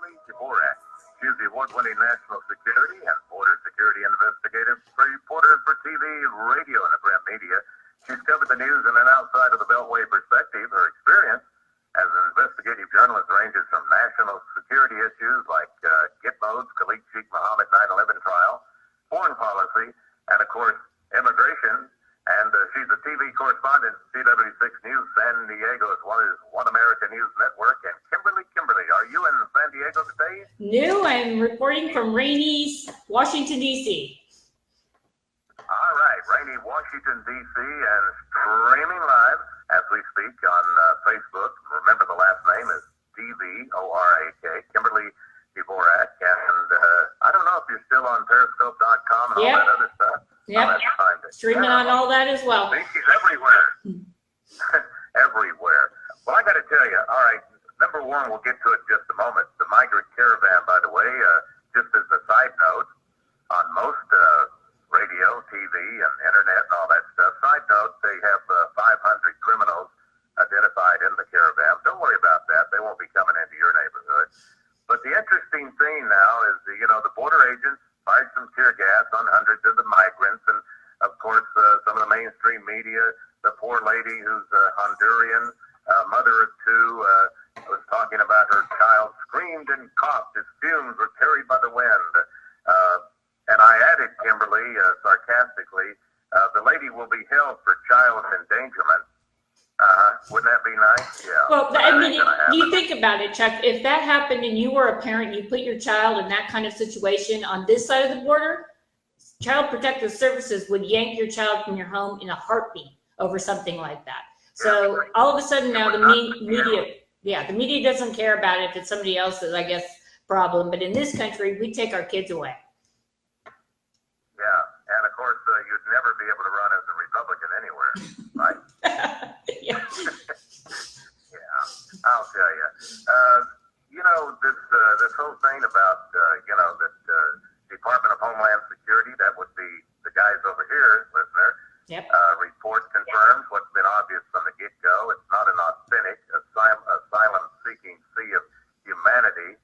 Kimberly Dvorak. She's the award-winning national security and border security investigative reporter for TV, radio, and print media. She's covered the news in an outside of the Beltway perspective. Her experience as an investigative journalist ranges from national security issues like Gitmo's Khalid Sheikh Mohammed 9/11 trial, foreign policy, and of course, immigration. And she's a TV correspondent at CW6 News San Diego, as well as One America News Network. And Kimberly, are you in San Diego today? No, I'm reporting from rainy Washington, D.C. All right, rainy Washington, D.C. and streaming live as we speak on Facebook. Remember, the last name is Dvorak, Kimberly Dvorak. And I don't know if you're still on Periscope.com and all that other stuff. Yep, streaming on all that as well. She's everywhere. Everywhere. Well, I got to tell you, all right, number one, we'll get to it in just a moment. The Migrant Caravan, by the way, just as a side note, on most radio, TV, and internet and all that stuff, side note, they have 500 criminals identified in the caravan. Don't worry about that. They won't be coming into your neighborhood. But the interesting thing now is, the border agents fired some tear gas on hundreds of the migrants. And, of course, some of the mainstream media, the poor lady who's Honduran, mother of two, was talking about her child screamed and coughed as fumes were carried by the wind. And I added, Kimberly, sarcastically, the lady will be held for child endangerment. Wouldn't that be nice? Yeah. Well, I mean, you think about it, Chuck. If that happened and you were a parent, you put your child in that kind of situation on this side of the border, Child Protective Services would yank your child from your home in a heartbeat over something like that. So all of a sudden now the media doesn't care about it if it's somebody else's, I guess, problem. But in this country, we take our kids away. Yeah, and of course, you'd never be able to run as a Republican anywhere, right? Yeah. Yeah, I'll tell you. This whole thing about, that Department of Homeland Security, that would be the guys over here, listener. Yep. Report confirms what's been obvious from the get-go. It's not an authentic asylum-seeking sea of humanity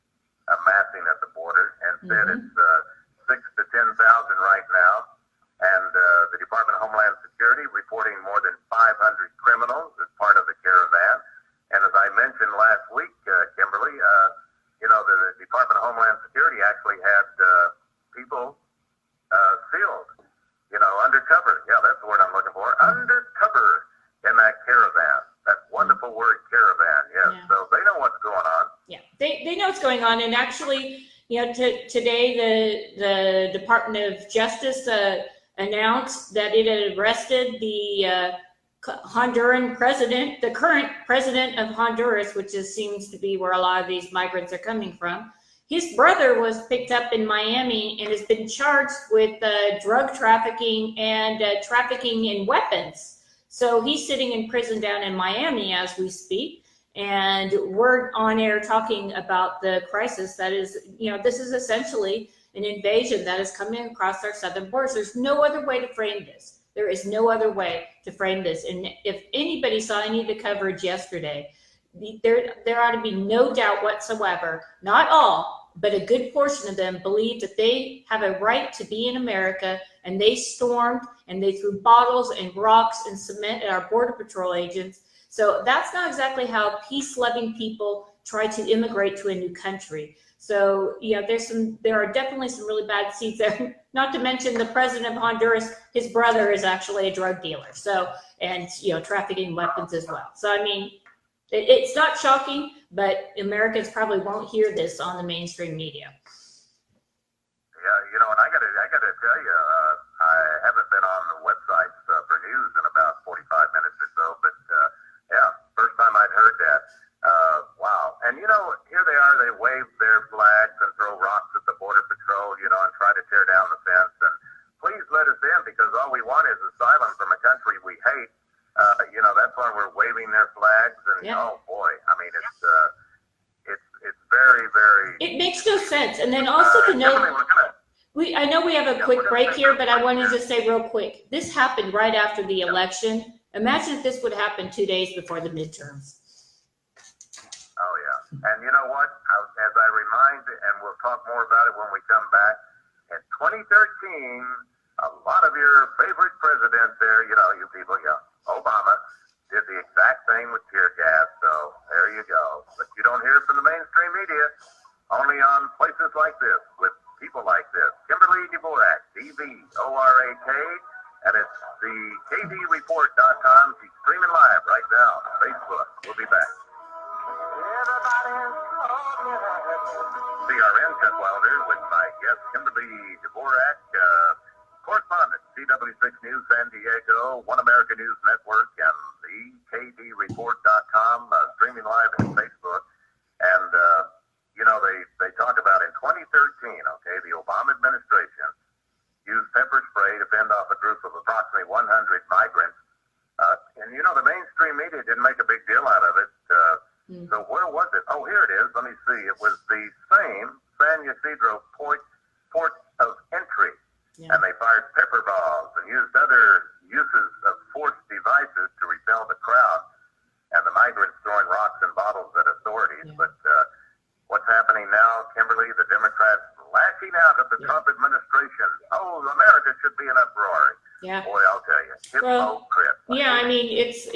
amassing at the border. Instead, it's 6,000 to 10,000 right now. And the Department of Homeland Security reporting more than 500 criminals as part of the caravan. And as I mentioned last week, Kimberly, the Department of Homeland Security actually had people sealed, undercover. Yeah, that's the word I'm looking for. Undercover in that caravan. That wonderful word, caravan. Yes. Yeah. So they know what's going on. Yeah, they know what's going on. And actually, today the Department of Justice announced that it had arrested the Honduran president, the current president of Honduras, which seems to be where a lot of these migrants are coming from. His brother was picked up in Miami and has been charged with drug trafficking and trafficking in weapons. So he's sitting in prison down in Miami as we speak. And we're on air talking about the crisis that is, this is essentially an invasion that is coming across our southern borders. There's no other way to frame this. There is no other way to frame this. And if anybody saw any of the coverage yesterday, there ought to be no doubt whatsoever, not all, but a good portion of them believe that they have a right to be in America, and they stormed and they threw bottles and rocks and cement at our Border Patrol agents. So that's not exactly how peace-loving people try to immigrate to a new country. So, there are definitely some really bad seeds there. Not to mention the president of Honduras, his brother is actually a drug dealer. So, and, trafficking weapons as well. So, I mean, it's not shocking, but Americans probably won't hear this on the mainstream media. Yeah, and I gotta tell you, I haven't been on the websites for news in about 45 minutes or so, but first time I'd heard that. Wow. And here they are, they wave their flags and throw rocks at the Border Patrol, and try to tear down the fence. And please let us in, because all we want is asylum from a country we hate. That's why we're waving their flags. And oh boy, I mean, it's very, very. It makes no sense. And then also to know, I know we have a quick break here, but I wanted to say real quick, this happened right after the election. Imagine if this would happen 2 days before the midterms. Oh yeah. And you know what? As I remind, and we'll talk more about it when we come back, in 2013, a lot of your favorite presidents there, you people, Obama, did the exact thing with tear gas. So there you go. But you don't hear it from the mainstream media, only on places like this, with people like this. Kimberly Dvorak, D-V-O-R-A-K, and it's the KDReport.com. She's streaming live right now on Facebook. We'll be back. CRN Cut Wilder with my guest, Kimberly Dvorak, correspondent, CW6 News San Diego, One America News Network, and the KDReport.com, streaming live on Facebook. And, they talk about in 2013, okay, the Obama administration used pepper spray to fend off a group of approximately 100 migrants. And, the mainstream media didn't make a big deal out of it. So where was it? Oh, here it is. Let me see. It was the same San Ysidro port of entry. Yeah. And they fired pepper balls and used other uses of force devices to repel the crowd and the migrants throwing rocks and bottles at authorities. Yeah. But what's happening now, Kimberly, the Democrats lashing out at the Trump administration. Oh, America should be in uproar. Yeah. Boy, I'll tell you. Yeah, I mean, it's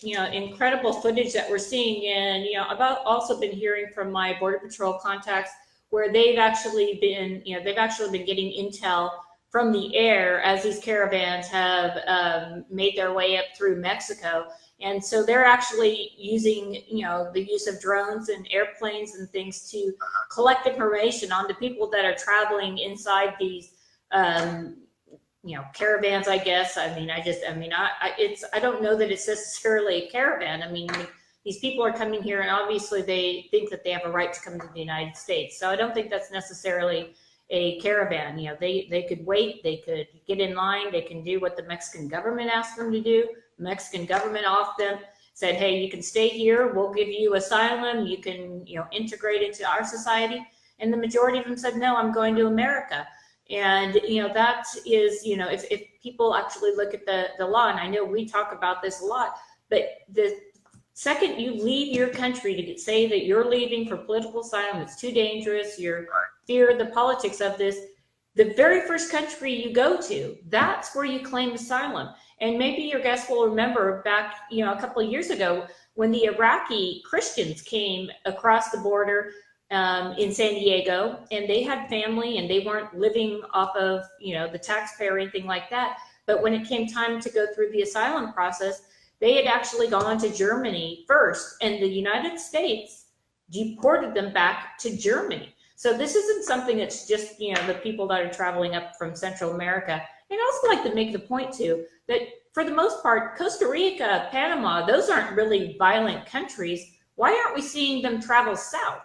incredible footage that we're seeing, and I've also been hearing from my Border Patrol contacts where they've actually been getting intel from the air as these caravans have made their way up through Mexico, and so they're actually using the use of drones and airplanes and things to collect information on the people that are traveling inside these caravans, I guess. I don't know that it's necessarily a caravan. I mean, these people are coming here and obviously they think that they have a right to come to the United States. So I don't think that's necessarily a caravan. They could wait, they could get in line, they can do what the Mexican government asked them to do. The Mexican government off them said, hey, you can stay here, we'll give you asylum, you can, integrate into our society. And the majority of them said, no, I'm going to America. And, that is, if people actually look at the law, and I know we talk about this a lot, but the second you leave your country to say that you're leaving for political asylum, it's too dangerous, you're fear the politics of this, the very first country you go to, that's where you claim asylum. And maybe your guests will remember back, a couple of years ago when the Iraqi Christians came across the border in San Diego, and they had family and they weren't living off of, the taxpayer or anything like that. But when it came time to go through the asylum process, they had actually gone to Germany first, and the United States deported them back to Germany. So this isn't something that's just, the people that are traveling up from Central America. And I also like to make the point too, that for the most part, Costa Rica, Panama, those aren't really violent countries. Why aren't we seeing them travel south?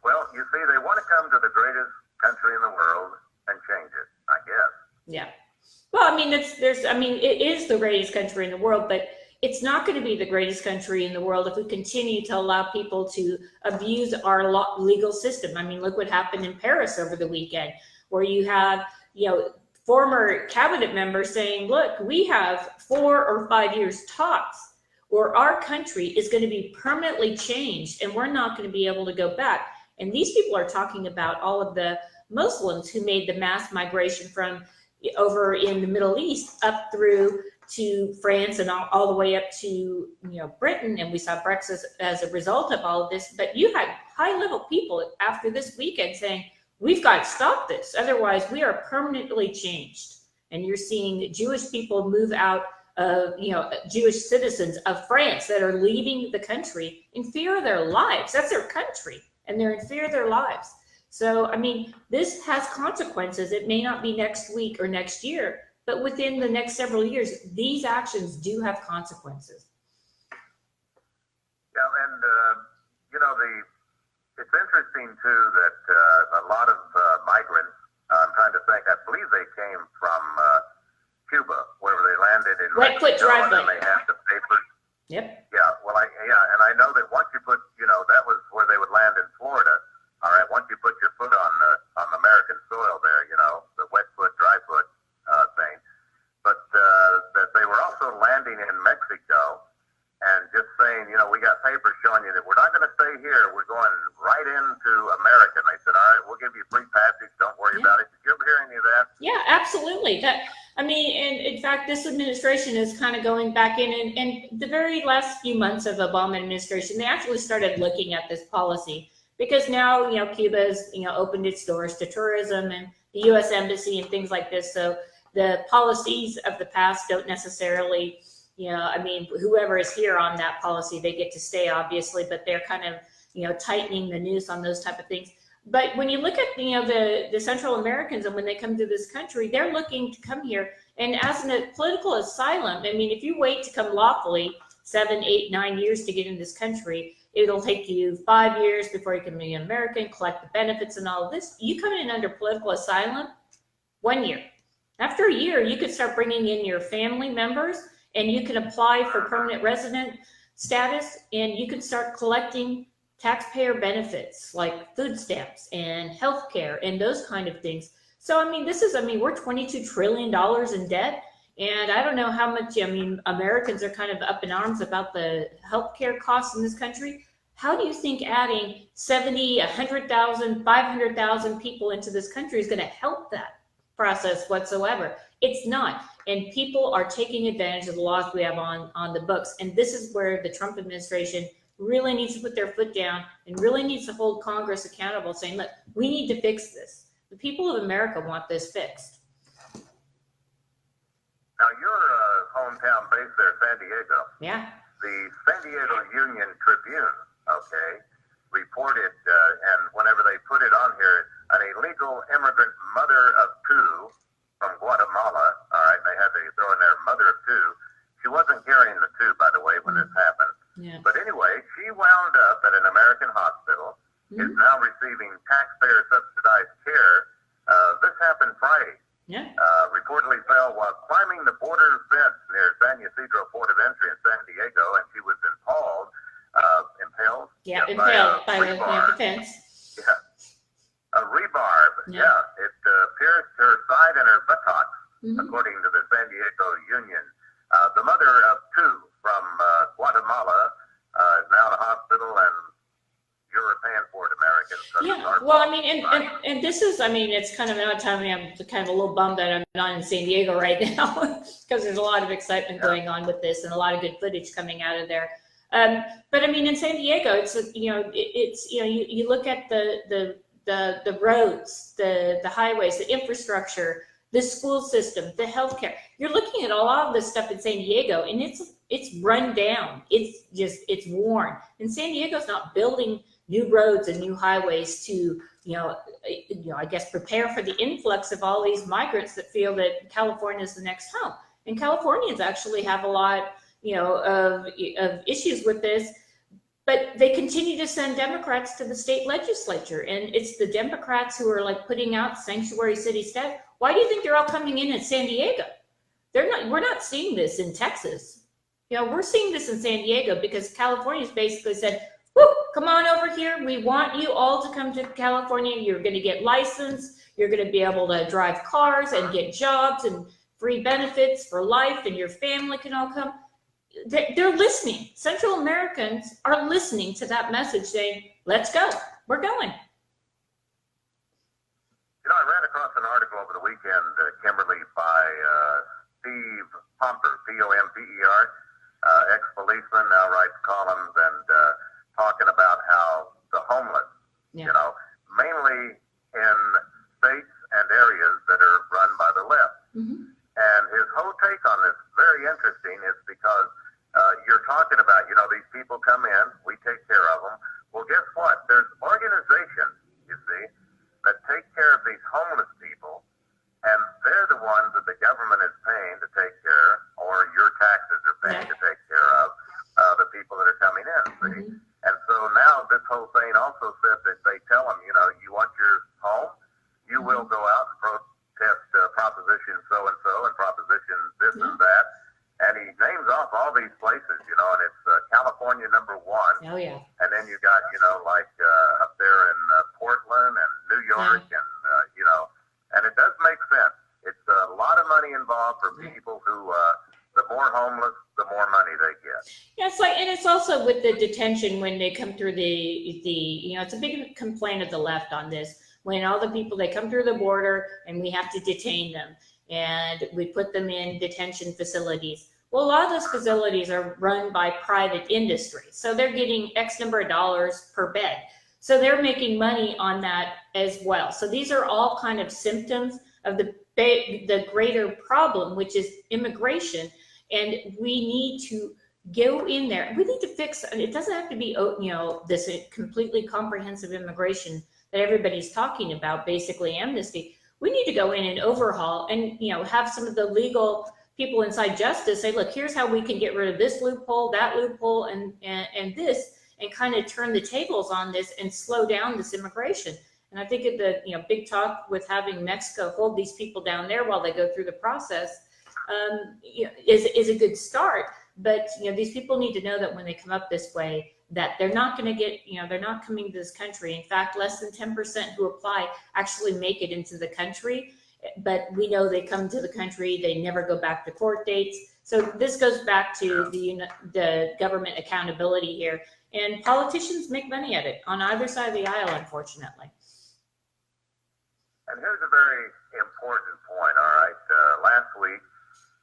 Well, you see, they want to come to the greatest country in the world and change it, I guess. Yeah. Well, I mean, it is the greatest country in the world, but it's not going to be the greatest country in the world if we continue to allow people to abuse our legal system. I mean, look what happened in Paris over the weekend, where you have, former cabinet members saying, look, we have 4 or 5 years tops, or our country is going to be permanently changed and we're not going to be able to go back. And these people are talking about all of the Muslims who made the mass migration from over in the Middle East up through to France and all the way up to Britain, and we saw Brexit as a result of all of this. But you had high-level people after this weekend saying, we've got to stop this, otherwise we are permanently changed. And you're seeing Jewish people move out of, Jewish citizens of France that are leaving the country in fear of their lives. That's their country, and they're in fear of their lives. So, I mean, this has consequences. It may not be next week or next year, but within the next several years, these actions do have consequences. Yeah, and, it's interesting, too, that a lot of migrants, I'm trying to think, I believe they came from Cuba, where they landed in Mexico, and then they had the papers. Yep. Yeah, well, and I know that once you put, that was where they would land in Florida. All right, once you put your foot on American soil there, the wet foot, dry foot thing. But that they were also landing in Mexico, and just saying, you know, we got papers showing you that we're not going to stay here. We're going right into America. And they said, all right, we'll give you free passage. Don't worry about it. Did you ever hear any of that? Yeah, absolutely. And in fact, this administration is kind of going back in, and the very last few months of Obama administration, they actually started looking at this policy, because now, you know, Cuba's, you know, opened its doors to tourism and the U.S. Embassy and things like this. So the policies of the past don't necessarily, you know, I mean, whoever is here on that policy, they get to stay, obviously, but they're kind of, you know, tightening the noose on those type of things. But when you look at, you know, the Central Americans, and when they come to this country, they're looking to come here. And as a political asylum, I mean, if you wait to come lawfully 7, 8, 9 years to get in this country, it'll take you 5 years before you can be an American, collect the benefits and all of this. You come in under political asylum, 1 year. After a year, you could start bringing in your family members, and you can apply for permanent resident status, and you can start collecting taxpayer benefits like food stamps and health care and those kind of things. So, I mean, we're $22 trillion in debt. And I don't know how much, I mean, Americans are kind of up in arms about the healthcare costs in this country. How do you think adding 70, 100,000, 500,000 people into this country is going to help that process whatsoever? It's not. And people are taking advantage of the laws we have on the books. And this is where the Trump administration really needs to put their foot down and really needs to hold Congress accountable, saying, look, we need to fix this. The people of America want this fixed. Now, your hometown base there, San Diego. Yeah. The San Diego Union Tribune, okay, reported, and whenever they put it on here, an illegal immigrant mother of two from Guatemala, all right, they had to throw in there mother of two. She wasn't carrying the two, by the way, when this happened. Yeah. But anyway, she wound up at an American hospital, is now receiving taxpayer-subsidized care. This happened Friday. Yeah. Reportedly fell while climbing the border fence near San Ysidro Port of Entry in San Diego, and she was impaled. Yeah, impaled by the fence. Yeah, a rebar. Yeah, it pierced her side and her buttocks, according to the San Diego Union. The mother of two from Guatemala is now in a hospital, and you're paying for it, Americans. Yeah, well, I mean, and this is, I mean, it's kind of another time I'm kind of a little bummed that I'm not in San Diego right now, because there's a lot of excitement going on with this and a lot of good footage coming out of there. But I mean, in San Diego, you look at the roads, the highways, the infrastructure, the school system, the healthcare. You're looking at a lot of this stuff in San Diego, and it's run down. It's worn. And San Diego's not building new roads and new highways to, I guess, prepare for the influx of all these migrants that feel that California is the next home. And Californians actually have a lot, of issues with this, but they continue to send Democrats to the state legislature. And it's the Democrats who are like putting out sanctuary city status. Why do you think they're all coming in San Diego? We're not seeing this in Texas. We're seeing this in San Diego because California's basically said, whoo, come on over here. We want you all to come to California. You're going to get licensed. You're going to be able to drive cars and get jobs and free benefits for life, and your family can all come. They're listening. Central Americans are listening to that message saying, let's go. We're going. I ran across an article over the weekend, Kimberly, by Steve Pomper, Pomper, ex-policeman, now writes columns and talking about how the homeless, mainly in states and areas that are run by the left. Mm-hmm. And his whole take on this, very interesting, is because you're talking about, these people come in, we take care of them. Well, guess what? There's organizations, you see, that take care of these homeless people, and they're the ones that the government is paying to take care, or your taxes are paying to take care of the people that are coming in, see? Mm-hmm. And so now this whole thing also said that they tell them, you want your home, you will go out and protest Proposition so-and-so and Proposition this and that. And he names off all these places, and it's California #1. Oh, yeah. And then you got, like up there in Portland and New York and, and it does make sense. It's a lot of money involved for people who the more homeless, the more money they get. Yeah, it's like, and it's also with the detention when they come through it's a big complaint of the left on this. When all the people, they come through the border and we have to detain them and we put them in detention facilities. Well, a lot of those facilities are run by private industry. So they're getting X number of dollars per bed. So they're making money on that as well. So these are all kind of symptoms of the greater problem, which is immigration. And we need to go in there. We need to fix, and it doesn't have to be, this completely comprehensive immigration that everybody's talking about, basically amnesty. We need to go in and overhaul and, have some of the legal people inside justice say, look, here's how we can get rid of this loophole, that loophole, and this, and kind of turn the tables on this and slow down this immigration. And I think the big talk with having Mexico hold these people down there while they go through the process is a good start. But these people need to know that when they come up this way, that they're not going to get, they're not coming to this country. In fact, less than 10% who apply actually make it into the country. But we know they come to the country, they never go back to court dates. So this goes back to the government accountability here. And politicians make money at it on either side of the aisle, unfortunately. And here's a very important point, all right? Last week,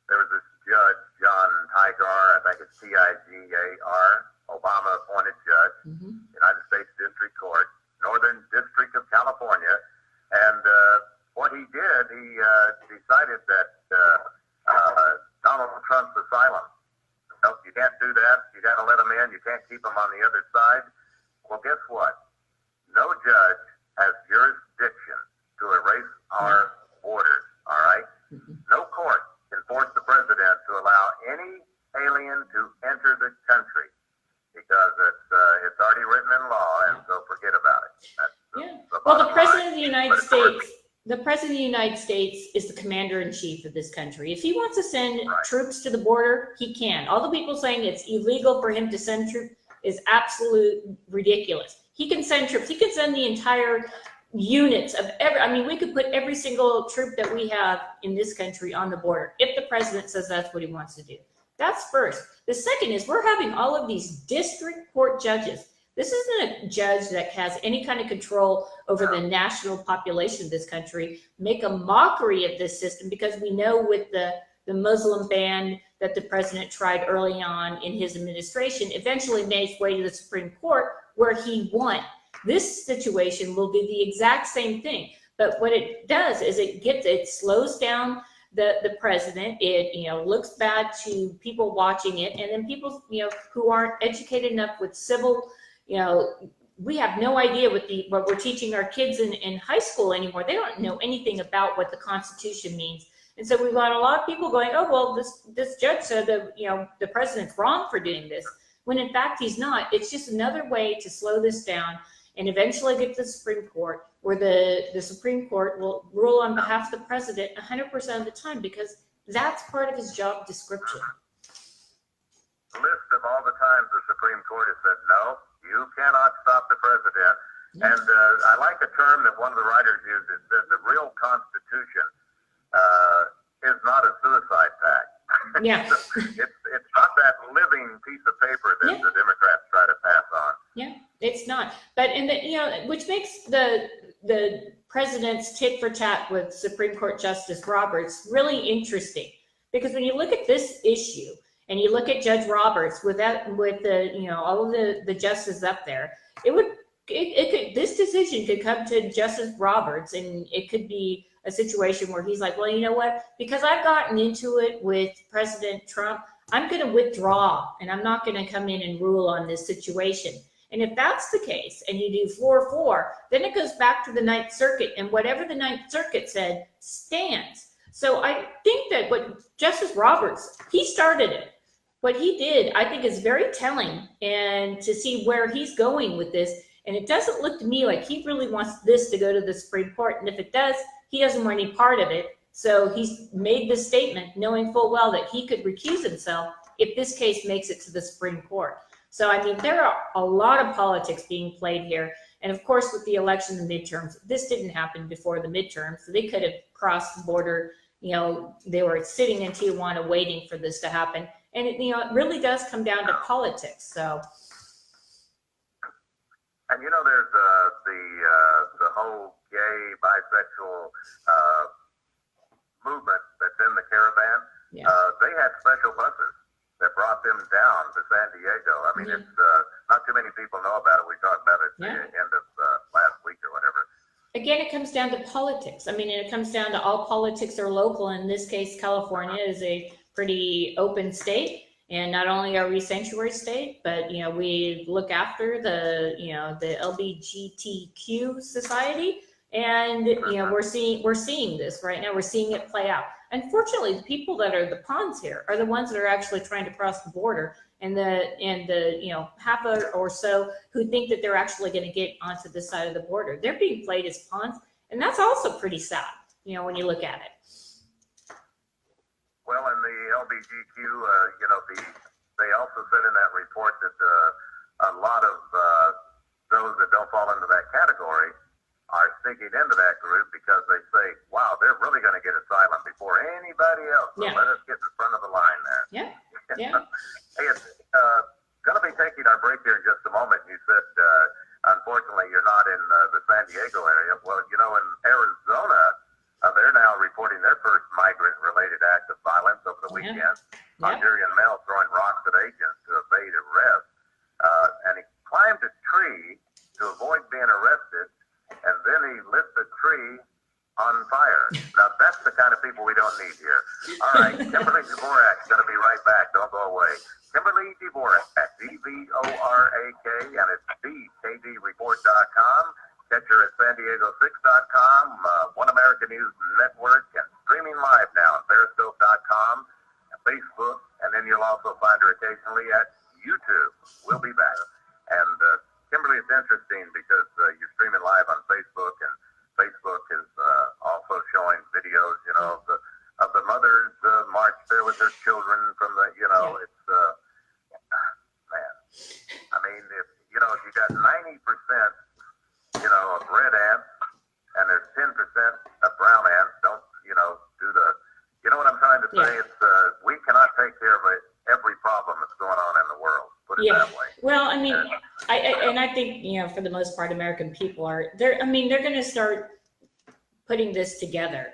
there was this judge, John Tigar, I think it's Tigar, Obama-appointed judge, United States District Court, Northern District of California. And what he did, he decided that Donald Trump's asylum, you can't do that. You got to let them in. You can't keep them on the other side. Well, guess what? No judge has jurisdiction to erase our borders, all right? No court can force the president to allow any alien to enter the country because it's already written in law, and so forget about it. Well, the president of the United States, is the commander-in-chief of this country. If he wants to send troops to the border, he can. All the people saying it's illegal for him to send troops is absolute ridiculous. He can send troops. He can send the entire units of we could put every single troop that we have in this country on the border if the president says that's what he wants to do. That's first. The second is we're having all of these district court judges. This isn't a judge that has any kind of control over the national population of this country, make a mockery of this system because we know with the Muslim ban that the president tried early on in his administration eventually made its way to the Supreme Court where he won. This situation will do the exact same thing. But what it does is it slows down the president. It looks bad to people watching it, and then people who aren't educated enough with civil. We have no idea what we're teaching our kids in high school anymore. They don't know anything about what the Constitution means. And so we've got a lot of people going, oh, well, this judge said that, the president's wrong for doing this. When in fact, he's not. It's just another way to slow this down and eventually get to the Supreme Court where the Supreme Court will rule on behalf of the president 100% of the time because that's part of his job description. List of all the times the Supreme Court has said no. You cannot stop the president. And I like a term that one of the writers used. It said the real Constitution is not a suicide pact. Yeah. it's not that living piece of paper that the Democrats try to pass on. Yeah, it's not. But which makes the president's tit for tat with Supreme Court Justice Roberts really interesting because when you look at this issue. And you look at Judge Roberts with all of the justices up there, this decision could come to Justice Roberts, and it could be a situation where he's like, well, you know what? Because I've gotten into it with President Trump, I'm going to withdraw, and I'm not going to come in and rule on this situation. And if that's the case, and you do 4-4, then it goes back to the Ninth Circuit, and whatever the Ninth Circuit said stands. So I think that what Justice Roberts, he started it. What he did, I think, is very telling, and to see where he's going with this. And it doesn't look to me like he really wants this to go to the Supreme Court. And if it does, he doesn't want any part of it. So he's made this statement knowing full well that he could recuse himself if this case makes it to the Supreme Court. So, there are a lot of politics being played here. And of course, with the election and midterms, this didn't happen before the midterms. So they could have crossed the border they were sitting in Tijuana waiting for this to happen. And it really does come down to politics. So. And there's the whole gay, bisexual movement that's in the Caravan. Yeah. They had special buses that brought them down to San Diego. I mean, it's not too many people know about it. We talked about it at the end of last week or whatever. Again, it comes down to politics. I mean, it comes down to all politics are local. In this case, California is a pretty open state. And not only are we a sanctuary state, but we look after the LGBTQ society, and we're seeing this right now. We're seeing it play out. Unfortunately, the people that are the pawns here are the ones that are actually trying to cross the border, and the half or so who think that they're actually going to get onto this side of the border. They're being played as pawns, and that's also pretty sad. When you look at it. Well, in the LGBTQ, they also said in that report that a lot of those that don't fall into that category are sneaking into that group because they say, wow, they're really going to get asylum before anybody else. So let us get in front of the line there. Yeah. Hey, it's going to be taking our break here in just a moment. You said, unfortunately, you're not in the San Diego area. Well, in Arizona, they're now reporting their first migrant-related act of violence over the weekend. Nigerian male throwing rocks at agents to evade arrest. And he climbed a tree to avoid being arrested, and then he lit the tree on fire. Now, that's the kind of people we don't need here. All right, Kimberly Dvorak's going to be right back. Don't go away. Kimberly Dvorak, D-V-O-R-A-K, and it's thekdreport.com. Catch her at san-diego6.com, One American News Network, and streaming live now on periscope.com, and Facebook, and then you'll also find her occasionally at YouTube. We'll be back. And Kimberly, it's interesting because you're streaming live on Facebook, and Facebook is also showing videos, of the mothers march there with their children from the, it's, man. I mean, if you got 90%, of red ants, and there's 10% of brown ants. Don't, do the, what I'm trying to say? It's, we cannot take care of every problem that's going on in the world. Put it that way. Well, I mean, I think, for the most part, American people they're going to start putting this together.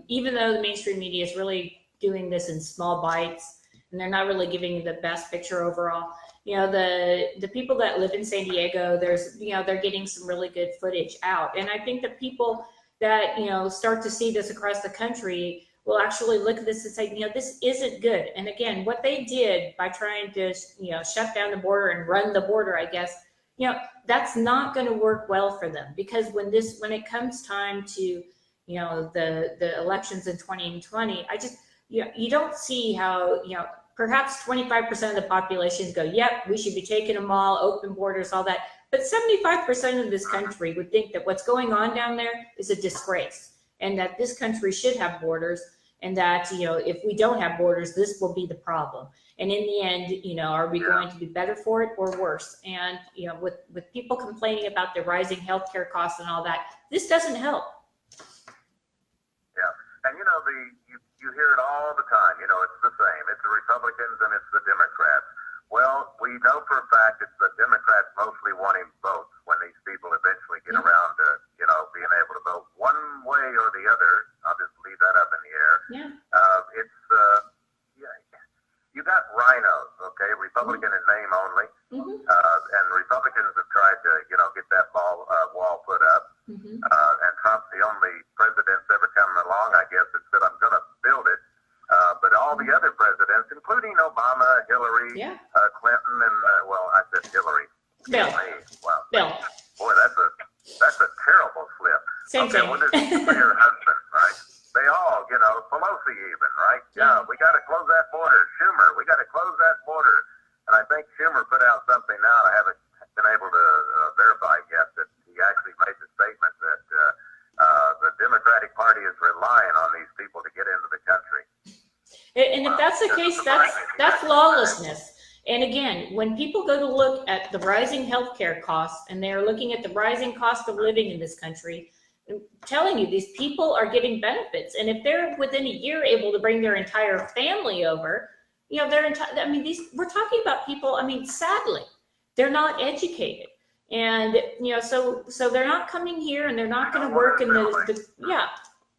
Even though the mainstream media is really doing this in small bites, and they're not really giving you the best picture overall. The people that live in San Diego, they're getting some really good footage out. And I think the people that, start to see this across the country will actually look at this and say, this isn't good. And again, what they did by trying to, shut down the border and run the border, I guess, that's not going to work well for them, because when it comes time to, the elections in 2020, you don't see how, perhaps 25% of the population go, yep, we should be taking them all, open borders, all that. But 75% of this country would think that what's going on down there is a disgrace, and that this country should have borders, and that, if we don't have borders, this will be the problem. And in the end, are we going to be better for it or worse? And, with people complaining about the rising healthcare costs and all that, this doesn't help. Yeah. And, you hear it all the time. It's the same. It's the Republicans and it's the Democrats. Well, we know for a fact it's the Democrats mostly wanting votes when these people eventually get around to, being able to vote one way or the other. I'll just leave that up in the air. You got rhinos, okay? Republican in name only. And Republicans have tried to, get that wall put up. And Trump's the only president that's ever come along, I guess, that said, I'm going to build it. But all the other presidents, including Obama, Hillary, Clinton, and, I said Hillary. Bill. Wow. Bill. Boy, that's a terrible slip. Same thing. Well, this is your husband, right? They all, Pelosi even, right? Yeah, we got to close that border. Schumer, we got to close that border. And I think Schumer put out something now, I haven't been able to verify yet, that he actually made the statement that the Democratic Party is relying on these people to get into the country. And if that's the case, that's lawlessness. And again, when people go to look at the rising healthcare costs, and they're looking at the rising cost of living in this country, telling you, these people are getting benefits. And if they're within a year able to bring their entire family over, you know, I mean, we're talking about people, I mean, sadly, they're not educated. And, you know, so they're not coming here and they're not going to work in yeah.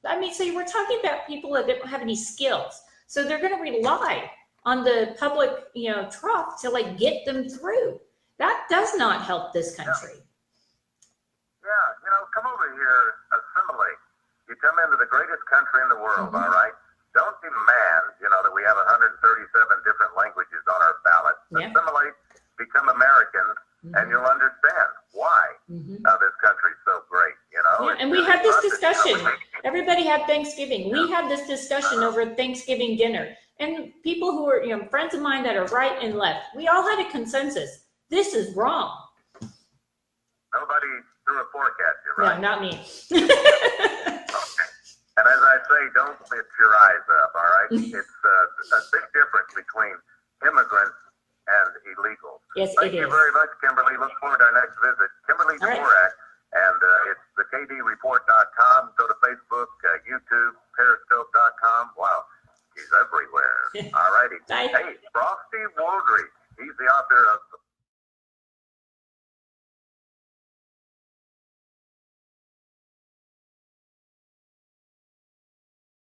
I mean, so we're talking about people that don't have any skills. So they're going to rely on the public, you know, trough to like get them through. That does not help this country. Yeah, you know, come over here, assimilate. You come into the greatest country in the world, all right? Don't demand, you know, that we have 137 different languages on our ballot. Assimilate, become Americans, and you'll understand why this country's so great, you know? Yeah, and we had this discussion. Everybody had Thanksgiving. We had this discussion over Thanksgiving dinner. And people who are, you know, friends of mine that are right and left, we all had a consensus. This is wrong. Nobody threw a fork at you, right? No, not me. Okay. And as I say, don't lift your eyes up, all right? It's a big difference between immigrants and illegals. Yes, Thank you very much, Kimberly. Look forward to our next visit. Kimberly Dvorak, and it's thekdreport.com. Go to Facebook, YouTube, Periscope.com. Wow, she's everywhere. All righty. Bye. Hey, Frosty Waldry. He's the author of